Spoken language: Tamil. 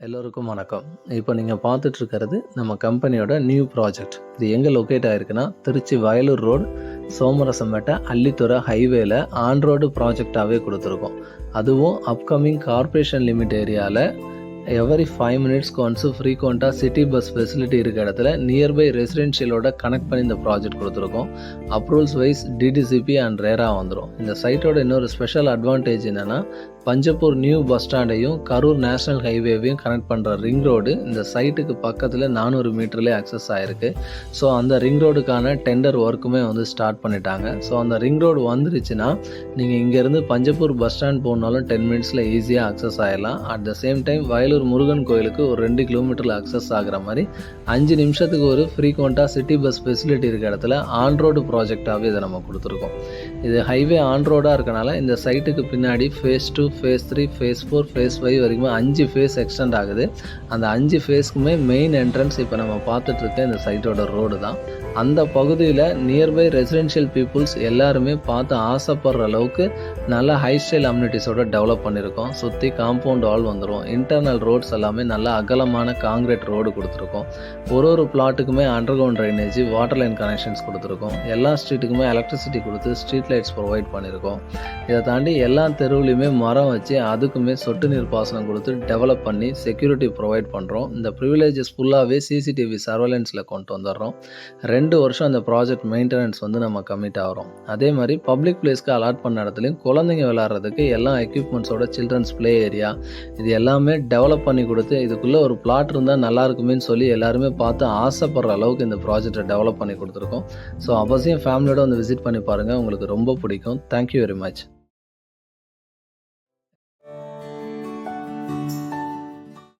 எல்லோருக்கும் வணக்கம். இப்போ நீங்கள் பார்த்துட்டு இருக்கிறது நம்ம கம்பெனியோட நியூ ப்ராஜெக்ட். இது எங்கே லொக்கேட் ஆகிருக்குன்னா திருச்சி வயலூர் ரோடு சோமரசம்பேட்டை அள்ளித்துறை ஹைவேல ஆன் ரோடு ப்ராஜெக்டாகவே கொடுத்துருக்கோம். அதுவும் அப்கமிங் கார்ப்பரேஷன் லிமிட் ஏரியாவில் எவரி 5 மினிட்ஸ்க்கு ஒன்ஸு ஃப்ரீக்வெண்ட்டாக சிட்டி பஸ் ஃபெசிலிட்டி இருக்க இடத்துல நியர்பை ரெசிடென்ஷியலோட கனெக்ட் பண்ணி இந்த ப்ராஜெக்ட் கொடுத்துருக்கோம். அப்ரூவல்ஸ் வைஸ் டிடிசிபி அண்ட் ரேரா வந்துடும். இந்த சைட்டோட இன்னொரு ஸ்பெஷல் அட்வான்டேஜ் என்னென்னா பஞ்சப்பூர் நியூ பஸ் ஸ்டாண்டையும் கரூர் நேஷனல் ஹைவேவையும் கனெக்ட் பண்ணுற ரிங் ரோடு இந்த சைட்டுக்கு பக்கத்தில் 400 மீட்டர்லேயே அக்சஸ் ஆகிருக்கு. ஸோ அந்த ரிங் ரோடுக்கான டெண்டர் ஒர்க்குமே ஸ்டார்ட் பண்ணிட்டாங்க. ஸோ அந்த ரிங் ரோடு வந்துருச்சுன்னா நீங்கள் இங்கேருந்து பஞ்சப்பூர் பஸ் ஸ்டாண்ட் போனாலும் 10 மினிட்ஸில் ஈஸியாக அக்சஸ் ஆகிடலாம். At the same time Vayalur Murugan கோயிலுக்கு ஒரு 2 கிலோமீட்டரில் அக்சஸ் ஆகிற மாதிரி 5 நிமிஷத்துக்கு ஒரு ஃப்ரீக்வெண்ட்டாக சிட்டி பஸ் ஃபெசிலிட்டி இருக்க இடத்துல ஆன் ரோடு ப்ராஜெக்டாகவே இதை நம்ம கொடுத்துருக்கோம். இது ஹைவே ஆன் ரோடாக இருக்கனால இந்த சைட்டுக்கு பின்னாடி ஃபேஸ் 2 ஃபேஸ் 3 ஃபேஸ் 4 ஃபேஸ் 5 வரைக்கும் 5 ஃபேஸ் எக்ஸ்டெண்ட் ஆகுது. அந்த 5 ஃபேஸ்க்குமே மெயின் என்ட்ரன்ஸ் இப்போ நம்ம பார்த்துட்டு இருக்க இந்த சைட்டோட ரோடு தான். அந்த பகுதியில் நியர்பை ரெசிடென்ஷியல் பீப்புள்ஸ் எல்லாருமே பார்த்து ஆசைப்படுற அளவுக்கு நல்ல ஹை ஸ்டைல் அம்யூனிட்டிஸோட டெவலப் பண்ணியிருக்கோம். சுற்றி காம்பவுண்ட் வால் வந்துடும். இன்டர்னல் ரோட்ஸ் எல்லாமே நல்ல அகலமான காங்கிரீட் ரோடு கொடுத்துருக்கோம். ஒரு பிளாட்டுக்குமே under ground drainage water line connections கொடுத்துருக்கோம். எல்லா ஸ்ட்ரீட்டுக்குமே எலக்ட்ரிசிட்டி கொடுத்து ஸ்ட்ரீட் லைட்ஸ் ப்ரொவைட் பண்ணியிருக்கோம். இதை தாண்டி எல்லா தெருவுலையுமே மரம் வச்சு அதுக்குமே சொட்டு நீர் பாசனம் கொடுத்து டெவலப் பண்ணி செக்யூரிட்டி ப்ரொவைட் பண்ணுறோம். இந்த ப்ரிவிலேஜஸ் ஃபுல்லாகவே சிசிடிவி சர்வேலன்ஸில் கொண்டு வந்துடுறோம். 2 வருஷம் அந்த ப்ராஜெக்ட் மெயின்டெனன்ஸ் நம்ம கமிட் ஆகிறோம். அதே மாதிரி பப்ளிக் பிளேஸ்க்கு அலாட் பண்ண இடத்துலையும் குழந்தைங்க விளையாடுறதுக்கு எல்லா எக்யூப்மெண்ட்ஸோட சில்ட்ரன்ஸ் ப்ளே ஏரியா இது எல்லாமே டெவலப் பண்ணி கொடுத்து இதுக்குள்ளே ஒரு பிளாட் இருந்தால் நல்லா இருக்குமேன்னு சொல்லி எல்லாருமே பார்த்து ஆசைப்படுற அளவுக்கு இந்த ப்ராஜெக்டை டெவலப் பண்ணி கொடுத்துருக்கோம். ஸோ அவசியம் ஃபேமிலியோட விசிட் பண்ணி பாருங்கள், உங்களுக்கு ரொம்ப பிடிக்கும். Thank you very much.